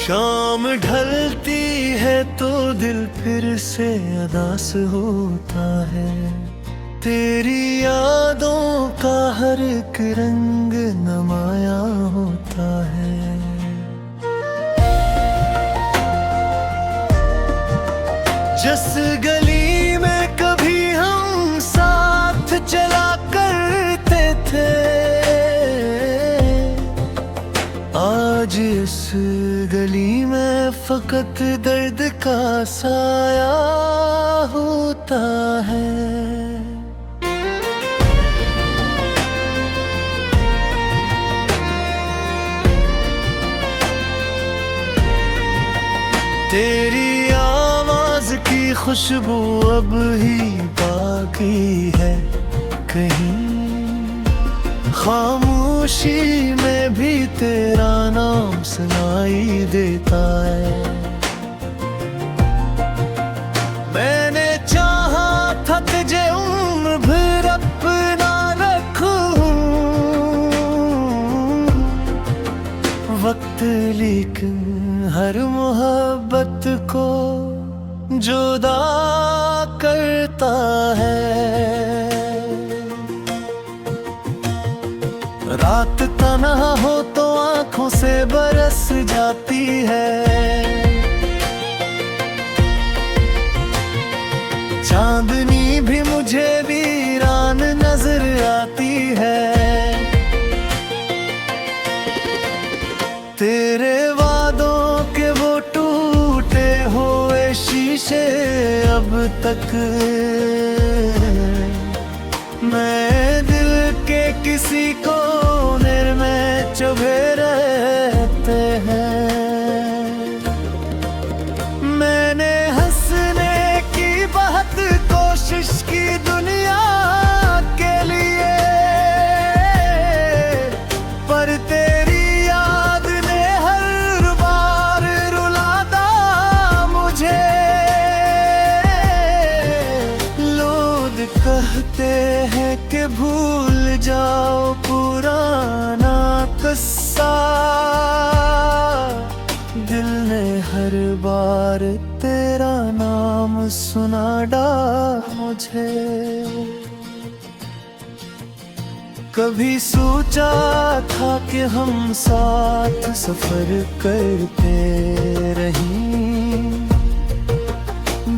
शाम ढलती है तो दिल फिर से उदास होता है। तेरी यादों का हर एक रंग नमाया होता है। जिस गली में कभी हम साथ चला करते थे, आज इस गली में फकत दर्द का साया होता है। तेरी आवाज की खुशबू अब ही बाकी है कहीं, खामोशी में भी तेरा नाम सुनाई देता है। मैंने चाहा था तुझे उम्र भर अपना रखूं, वक्त लेकिन हर मोहब्बत को जुदा करता है। रात तन्हा हो तो आंखों से बरस जाती है, चांदनी भी मुझे वीरान नजर आती है। तेरे वादों के वो टूटे हुए शीशे अब तक मैं दिल के किसी कोने में चुभे रहते हैं। मैंने हंसने की बहुत कोशिश की दुनिया के लिए, पर तेरी याद ने हर बार रुला दा मुझे। लोग कहते हैं कि भूल जाओ पुराना किस्सा, दिल ने हर बार तेरा नाम सुना डाला मुझे। कभी सोचा था कि हम साथ सफर करते रहें,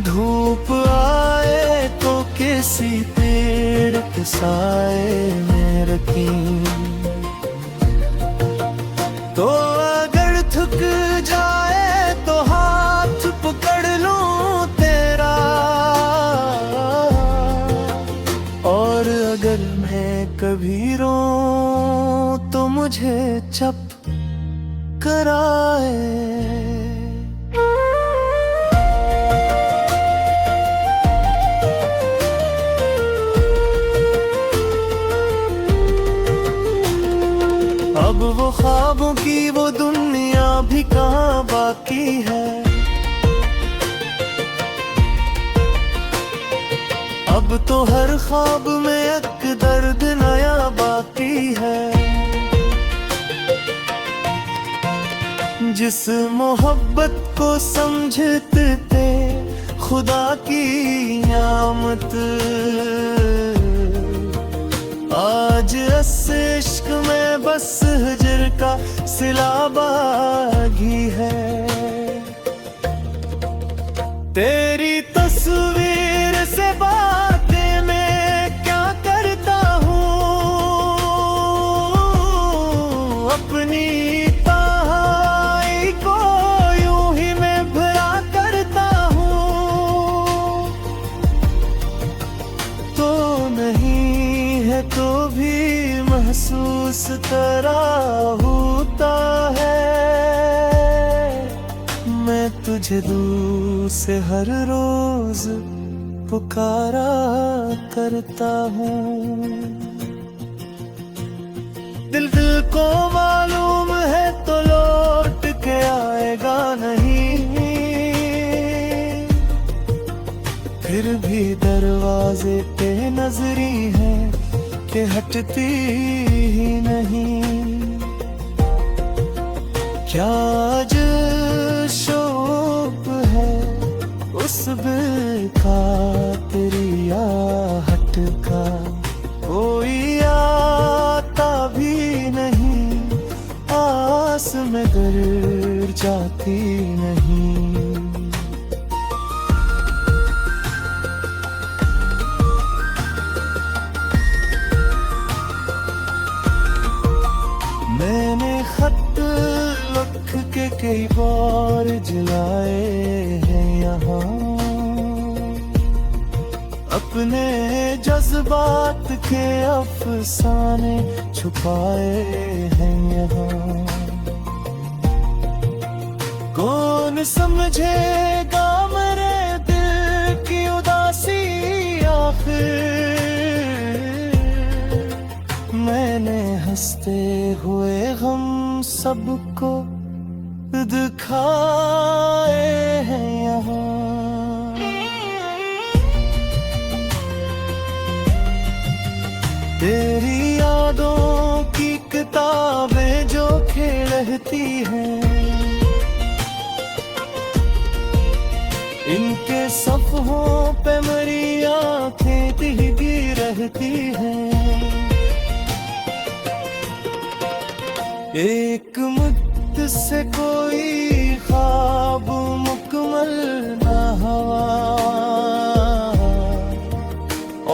धूप आए तो किसी पेड़ के साए में रखें, तो अगर थक जाए तो हाथ पकड़ लूं तेरा, और अगर मैं कभी रोऊं तो मुझे चुप कराए। अब वो ख्वाबों की वो दुनिया भी कहाँ बाकी है, अब तो हर ख्वाब में एक दर्द नया बाकी है। जिस मोहब्बत को समझते थे खुदा की नियामत, आज इस इश्क में बस हिजर का सिला बागी है। तेरी तस्वीर से बातें मैं क्या करता हूँ, अपनी तन्हाई को यूं ही मैं भरा करता हूँ। तो नहीं है तो भी महसूस तेरा होता है, मैं तुझे दूर से हर रोज पुकारा करता हूँ। दिल को मालूम है तो लौट के आएगा नहीं, फिर भी दरवाजे पे नजरी है कि हटती ही नहीं। क्या आज तस्वीर का तेरी आहट का कोई आता भी नहीं, आस में गर जाती नहीं। मैंने खत लिख के कई बार जलाए हैं यहाँ, अपने जज्बात के अफसाने छुपाए हैं यहाँ। कौन समझेगा मेरे दिल की उदासी आखिर, मैंने हंसते हुए हम सबको दिखाए हैं यहाँ। तेरी यादों की किताबें जो खेलती हैं, इनके सफ़हों पे मेरी आँखें भीगी रहती हैं। एक मुझसे कोई ख्वाब मुकम्मल ना हुआ,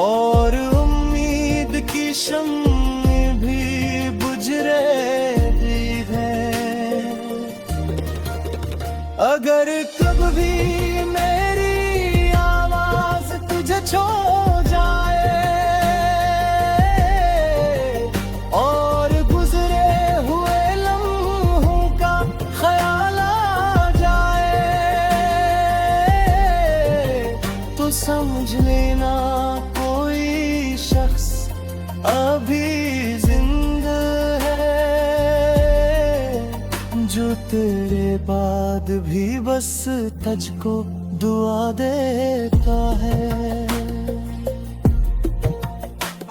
और उम्मीद की शम्मे भी बुझ रही है। अगर कभी मेरी आवाज तुझे छो जाए और गुजरे हुए लम्हों का ख्याल आ जाए, तो समझ लेना कोई शख्स अभी जिंदा है, जो तेरे बाद भी बस तुझको दुआ देता है।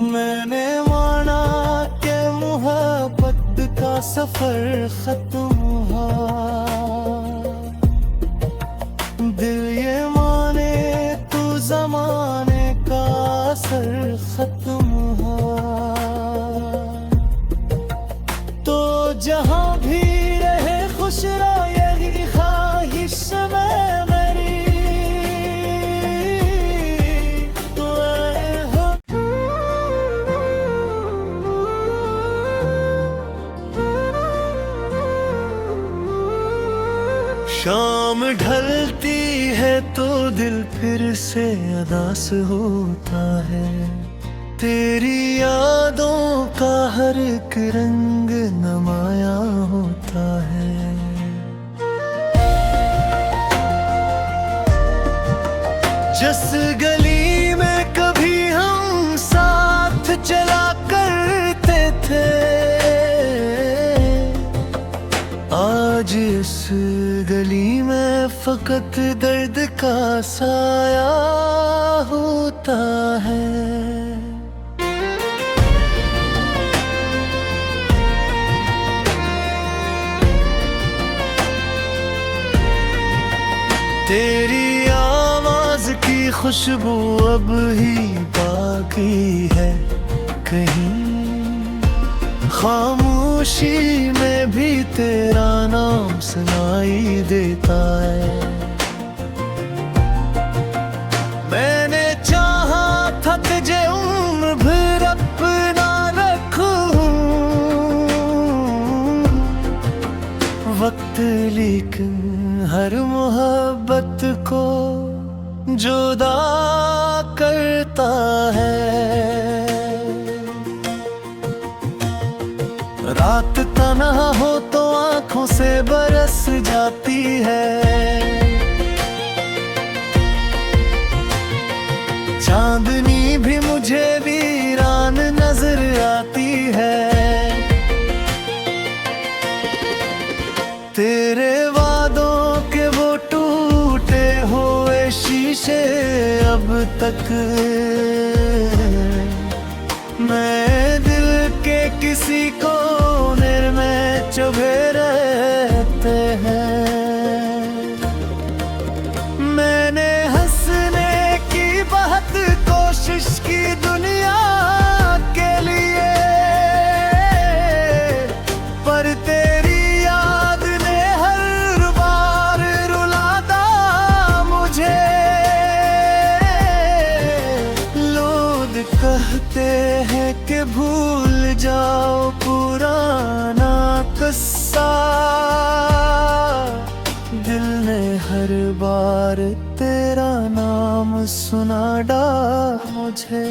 मैंने माना कि मोहब्बत का सफर खत्म हुआ, दिल ये माने तो जमाने का असर खत्म हुआ। तो जहां भी रहे खुश रहो यही ख्वाहिश में मेरी, तो हो। शाम ढलती है तो दिल फिर से उदास होता है, तेरी यादों का हर एक रंग नमाया होता है। जिस गली में कभी हम साथ चला करते थे, आज इस गली में फकत दर्द का साया होता है। तेरी आवाज की खुशबू अब ही बाकी है कहीं, खामोशी में भी तेरा नाम सुनाई देता है। मैंने चाहा था तुझे उम्र भर अपना रखूं, वक्त लेकिन हर मोहब्बत को जुदा करता है। रात तन्हा हो तो आंखों से बरस जाती है, चांदनी भी मुझे वीरान नजर आती है। तेरे वादों के वो टूटे हुए शीशे अब तक मैं दिल के किसी कोने में चुभे रहते हैं। मैंने कहते हैं कि भूल जाओ पुराना किस्सा, दिल ने हर बार तेरा नाम सुना डाला मुझे।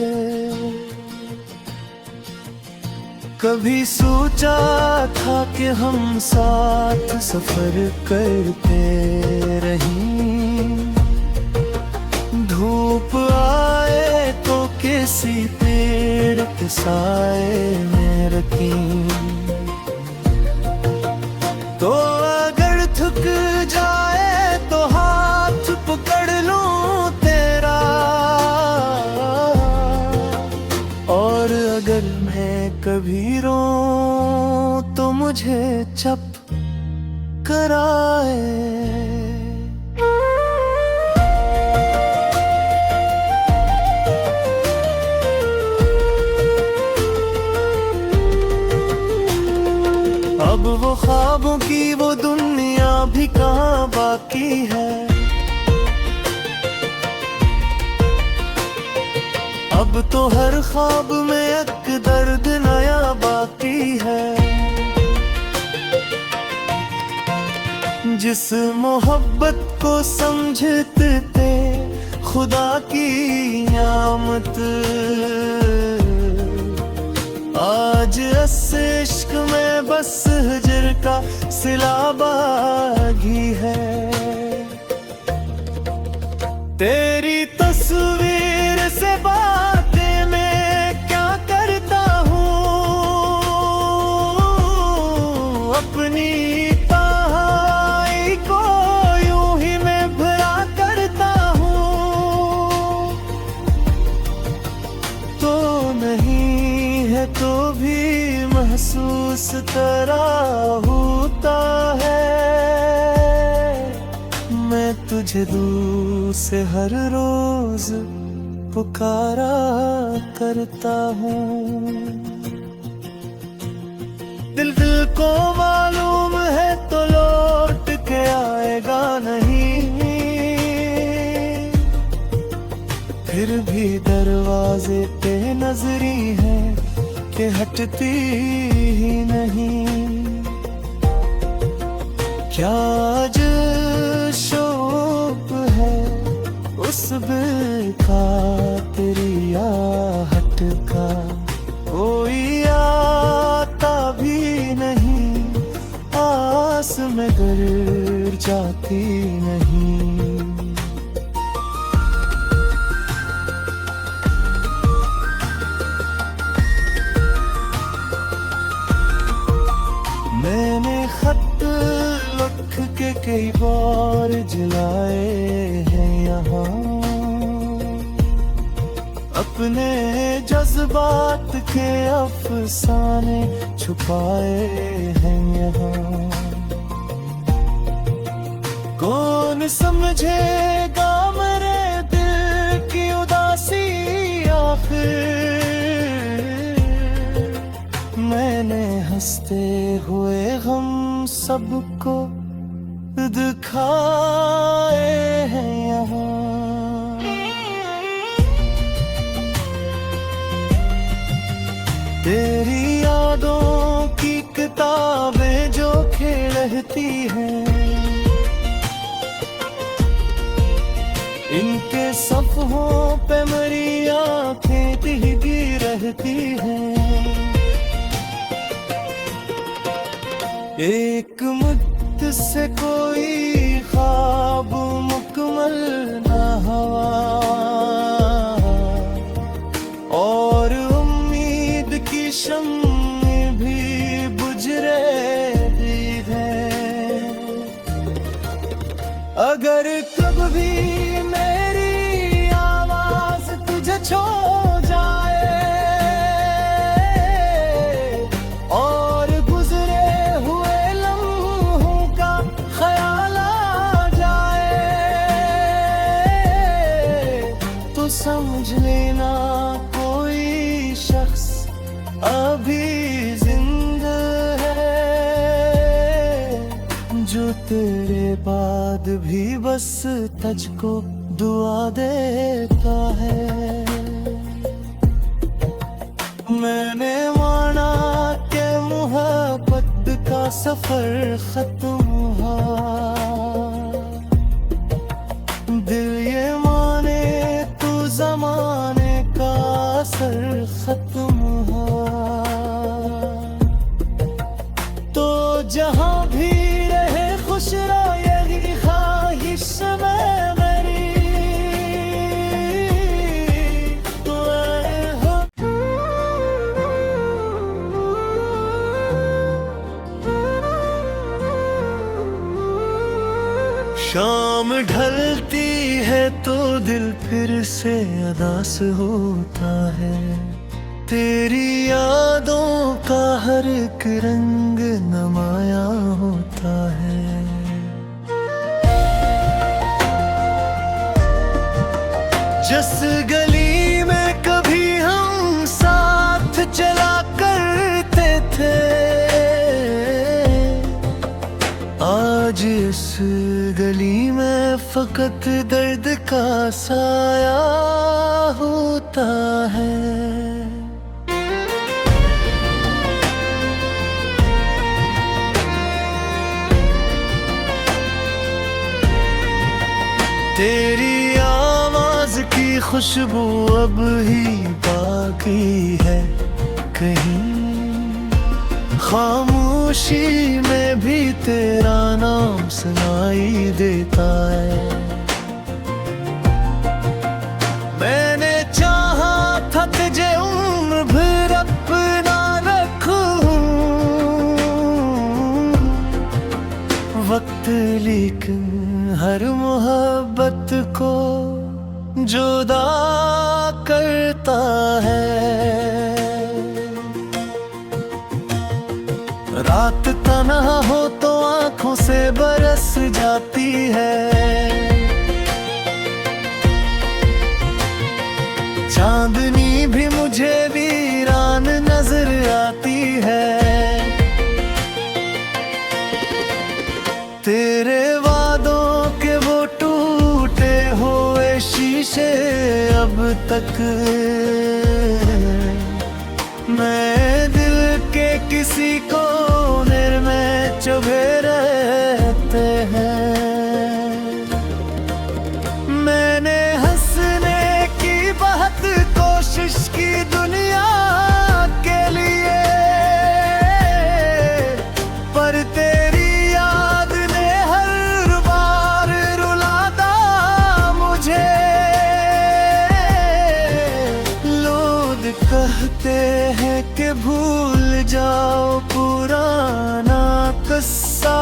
कभी सोचा था कि हम साथ सफर करते रहें, धूप आए तो किसी पेड़ के साए में रखें, तो अगर थक जाए तो हाथ पकड़ लूं तेरा, और अगर मैं कभी रोऊं तो मुझे चुप कराए। अब वो ख्वाबों की वो दुनिया भी कहाँ बाकी है, अब तो हर ख्वाब में एक दर्द नया बाकी है। जिस मोहब्बत को समझते थे खुदा की नियामत, आज इस इश्क में बस हिजर का सिला बागी है। तेरी तस्वीर से बातें मैं क्या करता हूँ, अपनी तन्हाई को यूं ही मैं भरा करता हूँ, तो नहीं है तो भी महसूस तरह होता है। मैं तुझे दूर से हर रोज पुकारा करता हूँ। दिल को मालूम है तो लौट के आएगा नहीं, फिर भी दरवाजे पे नजरी है कि हटती ही नहीं। क्या आज शौक है उस बेखातिरी आहट का, कोई आता भी नहीं, आस में गर जाती नहीं। मैंने खत लिख के कई बार जलाए हैं यहाँ, अपने जज्बात के अफसाने छुपाए हैं यहाँ। कौन समझेगा मेरे दिल की उदासी आखिर, मैंने हंसते हुए हम सबको दिखाए हैं यहाँ। तेरी यादों की किताबें जो खेलती हैं, इनके सफ़हों पे मेरी आँखें भीगी रहती हैं। एक मुद्द से कोई ख्वाब मुकम्मल ना हुआ, और उम्मीद की शम्मे भी बुझ रही है। अगर कभी मेरी आवाज तुझे छो जाए, और गुजरे हुए लम्हों का ख्याल आ जाए, तो समझ लेना कोई शख्स अभी जिंदा है, जो तेरे बाद भी बस तुझको दुआ देता है। मैंने माना कि मोहब्बत का सफर खत्म हुआ, दिल ये माने तो जमाने का असर खत्म हुआ। तो जहां भी रहे खुश रहो यही ख्वाहिश में मेरी, तो आए हो। शाम ढलती है तो दिल फिर से उदास होता है, तेरी यादों का हर एक रंग नमाया होता है। जिस गली में कभी हम साथ चला करते थे, आज इस गली में फकत दर्द का साया होता है। तेरी आवाज की खुशबू अब ही बाकी है कहीं, खामोशी में भी तेरा नाम सुनाई देता है। मैंने चाहा था तुझे उम्र भर अपना रखूं, वक्त लेकिन हर मोहब्बत को जुदा करता है। रात तन्हा हो तो आंखों से बरस जाती है, चांदनी भी मुझे वीरान नजर आती है। तेरे वादों के वो टूटे हुए शीशे अब तक मैं दिल के किसी कोने में चुभे रहते हैं। मैंने हंसने की बहुत कोशिश की दुनिया के लिए, पर तेरी याद ने हर बार रुलाता मुझे। लोग कहते हैं कि भूल जाओ पुराना किस्सा,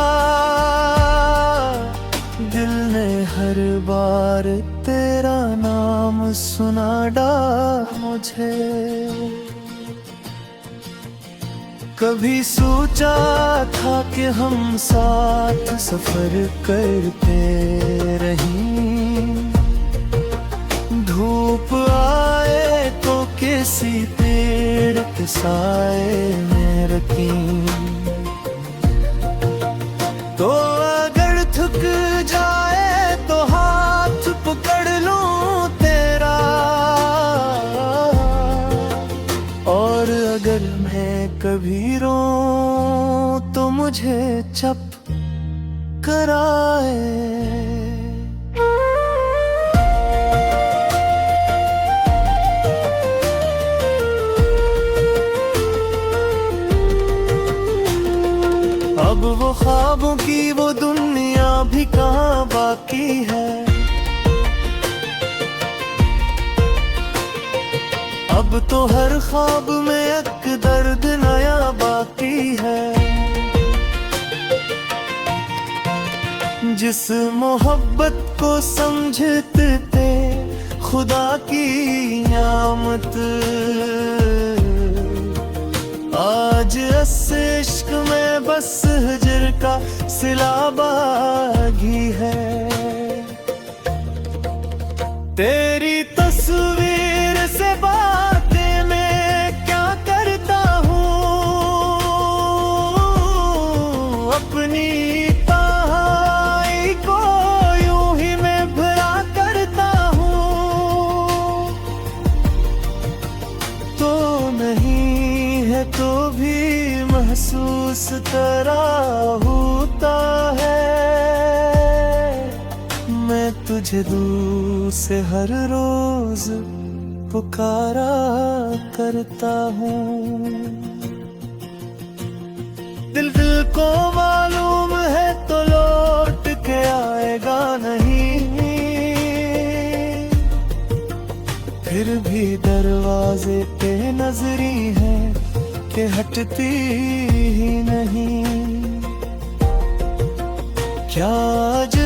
दिल ने हर बार तेरा नाम सुना डाला मुझे। कभी सोचा था कि हम साथ सफर करते रहें, धूप आए तो किसी पेड़ के साए में रखें, तो अगर थक जाए तो हाथ पकड़ लूं तेरा, और अगर मैं कभी रोऊं तो मुझे चुप कराए। अब वो ख्वाबों की वो दुनिया भी कहाँ बाकी है, अब तो हर ख्वाब में एक दर्द नया बाकी है। जिस मोहब्बत को समझते थे खुदा की नियामत, आज इस इश्क में बस हिजर का सिला बागी है। तेरी तस्वीर से बातें मैं क्या करता हूँ, अपनी तन्हाई को यूं ही मैं भरा करता हूँ। तो नहीं है तो भी महसूस तेरा होता है। मैं तुझे दूर से हर रोज पुकारा करता हूँ। दिल को मालूम है तो लौट के आएगा नहीं, फिर भी दरवाजे पे नजरी है कि हटती ही नहीं। क्या आज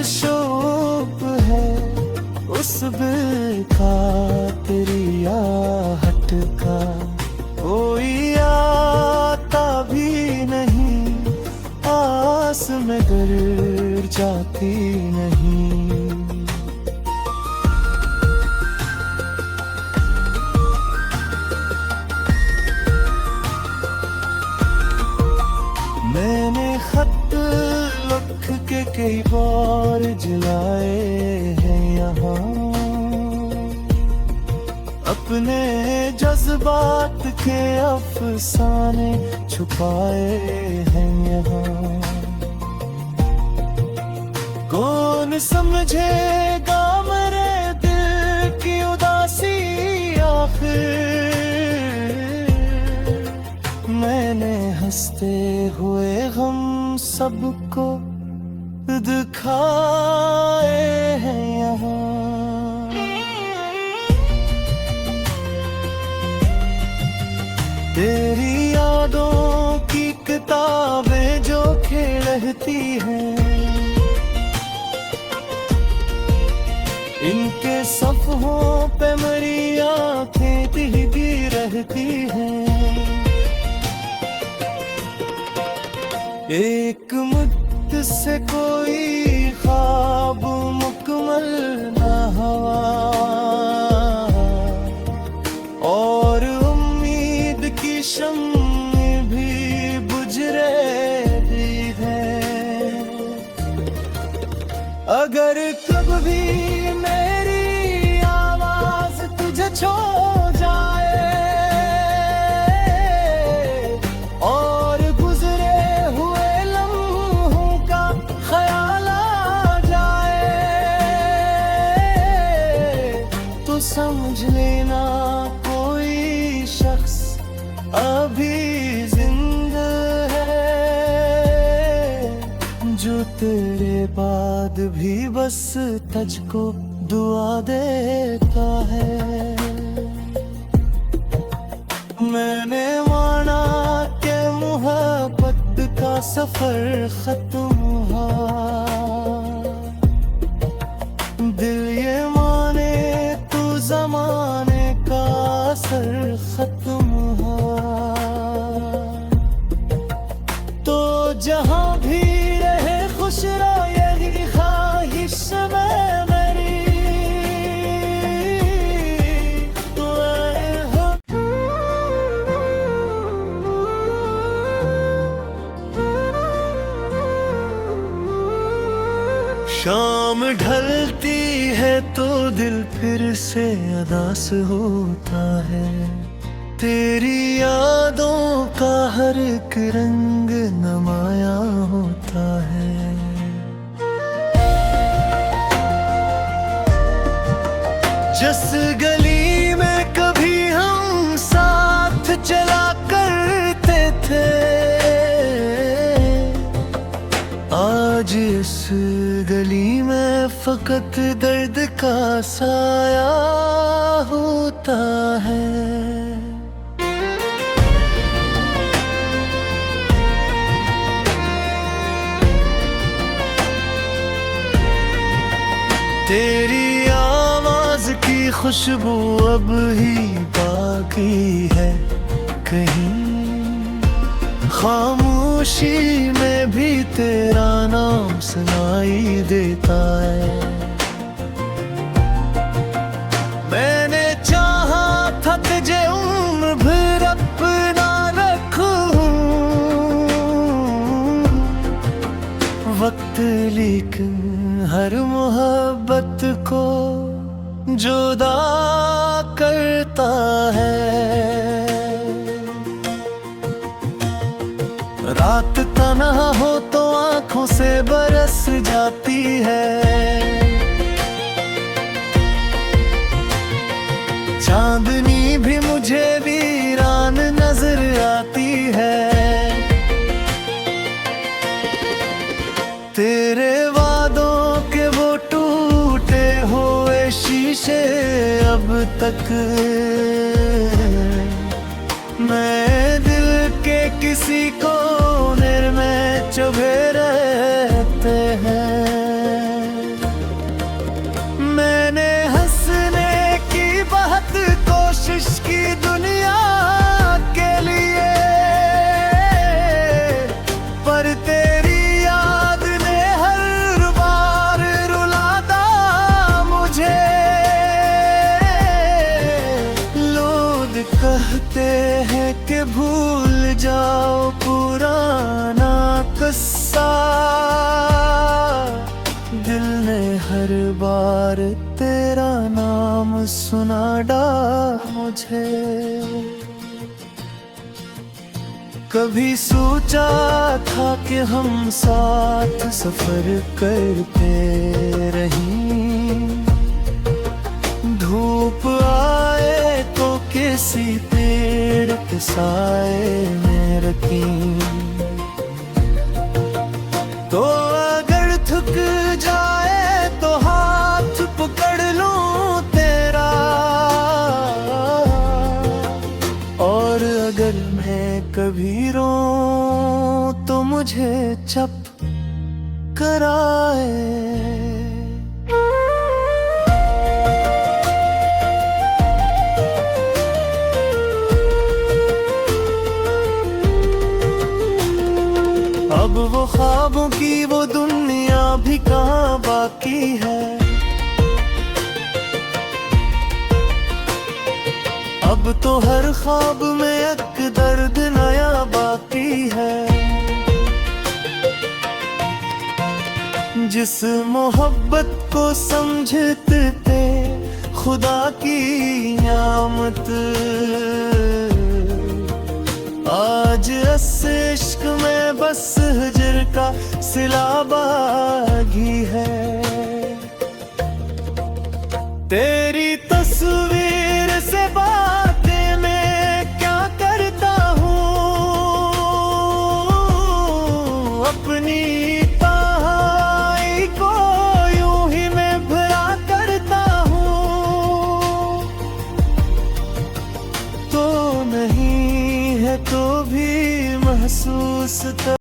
शौक है उस बेखातिरी आहट का, कोई आता भी नहीं, आस में गर जाती नहीं। मैंने खत लिख के कई बार जलाए हैं यहाँ, अपने जज्बात के अफसाने छुपाए हैं यहाँ। कौन समझेगा मेरे दिल की उदासी आखिर, मैंने हंसते हुए गम सबको दिखाए हैं यहाँ। तेरी यादों की किताबें जो खेलती हैं, इनके सफ़हों पे मेरी आँखें भीगी रहती हैं। एक मुद्दत से कोई ख्वाब मुकम्मल न हुआ, और उम्मीद की शम्म भी बुझ रही है। अगर कभी मेरी आवाज तुझे छो जाए और गुजरे हुए लम्हों का ख्याल आ जाए, तो समझ लेना कोई शख्स अभी जिंदा है, जो तेरे बाद भी बस तुझको दुआ देता है। मैंने माना कि मोहब्बत का सफर खत्म हुआ, दिल ये माने तो जमाने का असर खत्म हुआ। तो जहां भी रहे खुश रहो यही ख्वाहिश में मेरी, तो आए हो। शाम ढलती है तो दिल फिर से उदास होता है, तेरी यादों का हर एक रंग नमाया होता है। जिस गली में कभी हम साथ चला करते थे, आज इस गली में फकत दर्द का साया होता है। तेरी आवाज की खुशबू अब ही बाकी है कहीं, खामोशी में भी तेरा नाम सुनाई देता है। मैंने चाहा था तुझे उम्र भर अपना रखूं, वक्त लेकिन हर मोहब्बत को जुदा करता है। आंखों से बरस जाती है। चांदनी भी मुझे वीरान नजर आती है। तेरे वादों के वो टूटे हुए शीशे अब तक मैं दिल के किसी कोने में चुभे रहते हैं। मैंने हंसने की बहुत कोशिश की दुनिया के लिए, पर तेरी याद ने हर बार रुला दा मुझे। लोग कहते हैं कि भूल जाओ पुराना किस्सा, दिल ने हर बार तेरा नाम सुना डा मुझे। कभी सोचा था कि हम साथ सफर करते रहें, धूप आए तो किसी पेड़ के साए में रखें। तो अगर थक जाए तो हाथ पकड़ लूं तेरा, और अगर मैं कभी रोऊं तो मुझे चुप कराए। अब वो ख्वाबों की वो दुनिया भी कहाँ बाकी है। अब तो हर ख्वाब में एक दर्द नया बाकी है। जिस मोहब्बत को समझते थे खुदा की नियामत, आज इस इश्क में बस हिजर का सिला बागी है। तेरी